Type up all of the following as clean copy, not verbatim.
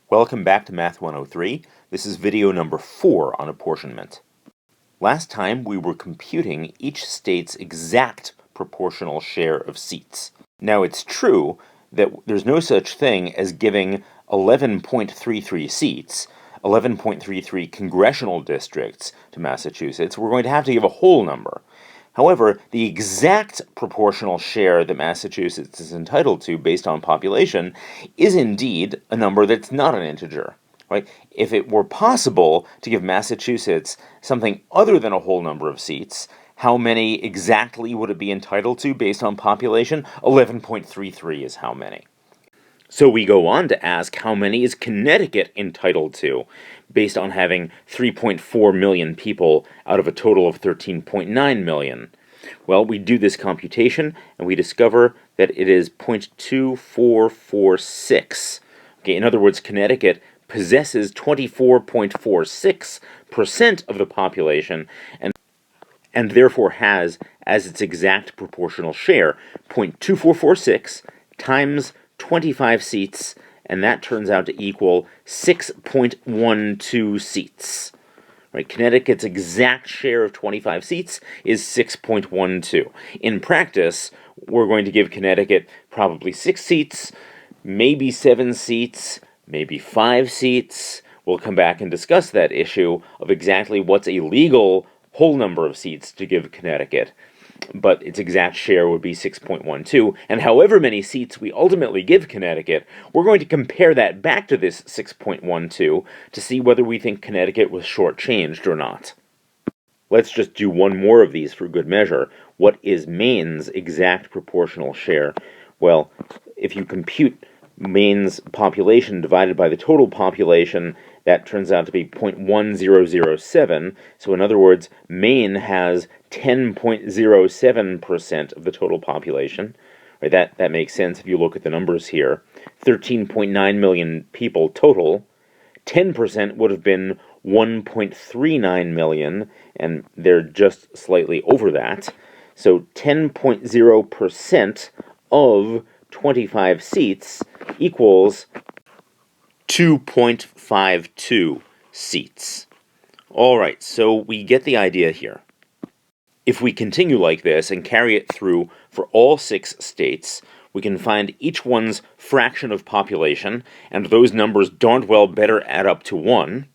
Welcome back to Math 103. This is video number 4 on apportionment. Last time we were computing each state's exact proportional share of seats. Now it's true that there's no such thing as giving 11.33 seats, 11.33 congressional districts to Massachusetts. We're going to have to give a whole number. However, the exact proportional share that Massachusetts is entitled to based on population is indeed a number that's not an integer. Right? If it were possible to give Massachusetts something other than a whole number of seats, how many exactly would it be entitled to based on population? 11.33 is how many. So we go on to ask, how many is Connecticut entitled to, based on having 3.4 million people out of a total of 13.9 million? Well, we do this computation, and we discover that it is 0.2446. Okay, in other words, Connecticut possesses 24.46% of the population, and therefore has, as its exact proportional share, 0.2446 times 25 seats, and that turns out to equal 6.12 seats. Right? Connecticut's exact share of 25 seats is 6.12. In practice, we're going to give Connecticut probably 6 seats, maybe 7 seats, maybe 5 seats. We'll come back and discuss that issue of exactly what's a legal whole number of seats to give Connecticut. But its exact share would be 6.12, and however many seats we ultimately give Connecticut, we're going to compare that back to this 6.12 to see whether we think Connecticut was shortchanged or not. Let's just do one more of these for good measure. What is Maine's exact proportional share? Well, if you compute Maine's population divided by the total population, that turns out to be 0.1007. So in other words, Maine has 10.07% of the total population. Right, that makes sense if you look at the numbers here. 13.9 million people total. 10% would have been 1.39 million, and they're just slightly over that. So 10.0% of 25 seats equals 2.52 seats. All right, so we get the idea here. If we continue like this and carry it through for all 6 states, we can find each one's fraction of population, and those numbers darned well better add up to 1.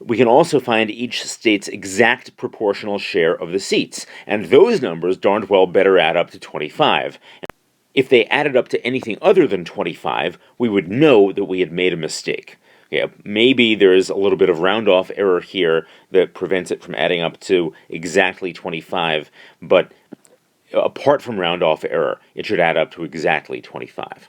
We can also find each state's exact proportional share of the seats, and those numbers darned well better add up to 25. If they added up to anything other than 25, we would know that we had made a mistake. Okay, maybe there's a little bit of round-off error here that prevents it from adding up to exactly 25, but apart from round-off error, it should add up to exactly 25.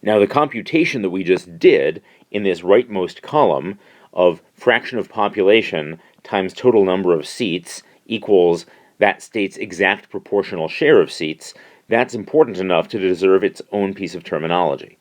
Now, the computation that we just did in this rightmost column of fraction of population times total number of seats equals that state's exact proportional share of seats, that's important enough to deserve its own piece of terminology.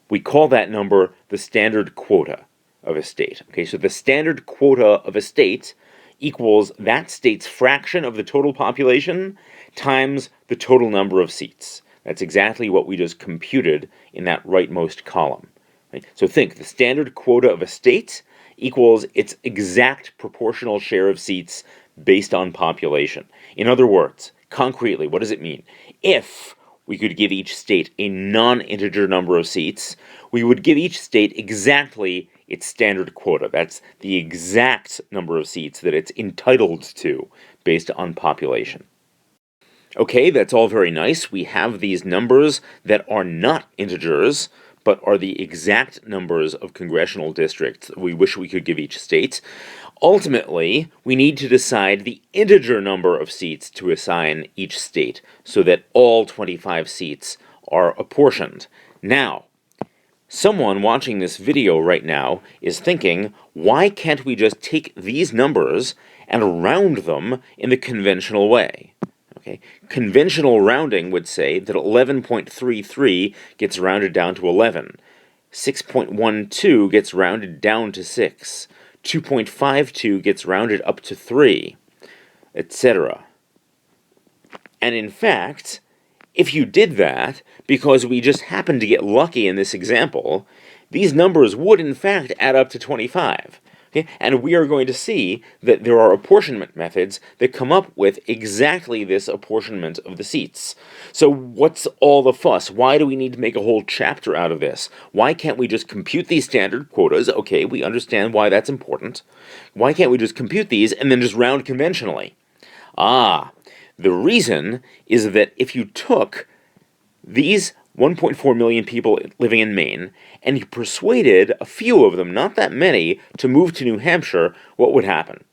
We call that number the standard quota of a state. Okay, so the standard quota of a state equals that state's fraction of the total population times the total number of seats. That's exactly what we just computed in that rightmost column. Right? So think, the standard quota of a state equals its exact proportional share of seats based on population. In other words, concretely, what does it mean? If we could give each state a non-integer number of seats, we would give each state exactly its standard quota. That's the exact number of seats that it's entitled to based on population. Okay, that's all very nice. We have these numbers that are not integers, but are the exact numbers of congressional districts we wish we could give each state. Ultimately, we need to decide the integer number of seats to assign each state so that all 25 seats are apportioned. Now, someone watching this video right now is thinking, why can't we just take these numbers and round them in the conventional way? Okay. Conventional rounding would say that 11.33 gets rounded down to 11. 6.12 gets rounded down to 6. 2.52 gets rounded up to 3, etc. And in fact, if you did that, because we just happened to get lucky in this example, these numbers would in fact add up to 25. Okay? And we are going to see that there are apportionment methods that come up with exactly this apportionment of the seats. So what's all the fuss? Why do we need to make a whole chapter out of this? Why can't we just compute these standard quotas? Okay, we understand why that's important. Why can't we just compute these and then just round conventionally? The reason is that if you took these 1.4 million people living in Maine, and you persuaded a few of them, not that many, to move to New Hampshire, what would happen?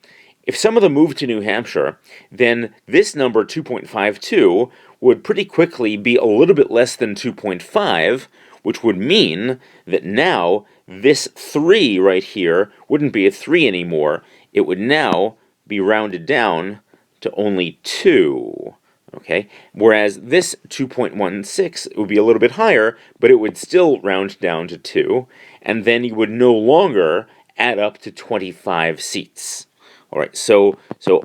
If some of them moved to New Hampshire, then this number, 2.52, would pretty quickly be a little bit less than 2.5, which would mean that now this 3 right here wouldn't be a 3 anymore. It would now be rounded down to only 2. Okay, whereas this 2.16 would be a little bit higher, but it would still round down to 2, and then you would no longer add up to 25 seats. All right, so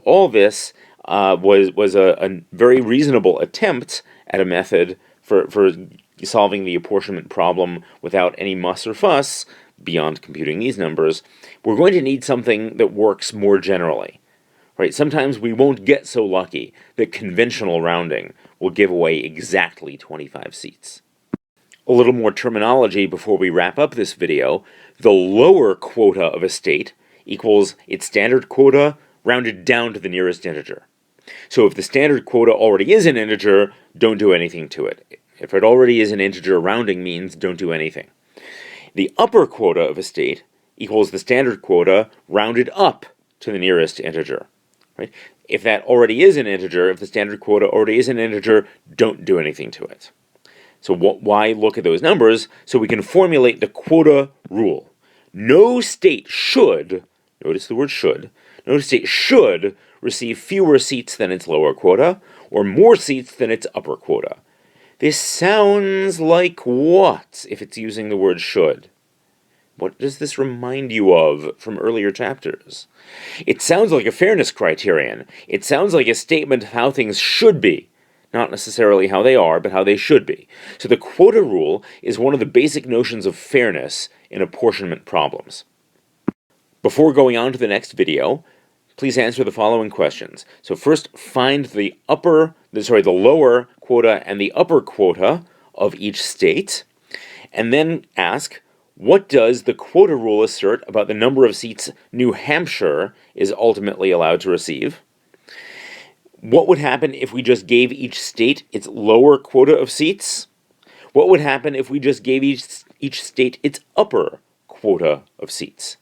all this was a very reasonable attempt at a method for solving the apportionment problem without any muss or fuss beyond computing these numbers. We're going to need something that works more generally. Right? Sometimes we won't get so lucky that conventional rounding will give away exactly 25 seats. A little more terminology before we wrap up this video. The lower quota of a state equals its standard quota rounded down to the nearest integer. So if the standard quota already is an integer, don't do anything to it. If it already is an integer, rounding means don't do anything. The upper quota of a state equals the standard quota rounded up to the nearest integer. Right? If that already is an integer, if the standard quota already is an integer, don't do anything to it. So why look at those numbers? So we can formulate the quota rule. No state should, notice the word should, no state should receive fewer seats than its lower quota, or more seats than its upper quota. This sounds like what, if it's using the word should? What does this remind you of from earlier chapters? It sounds like a fairness criterion. It sounds like a statement of how things should be. Not necessarily how they are, but how they should be. So the quota rule is one of the basic notions of fairness in apportionment problems. Before going on to the next video, please answer the following questions. So first, find the lower quota and the upper quota of each state, and then ask, what does the quota rule assert about the number of seats New Hampshire is ultimately allowed to receive? What would happen if we just gave each state its lower quota of seats? What would happen if we just gave each state its upper quota of seats?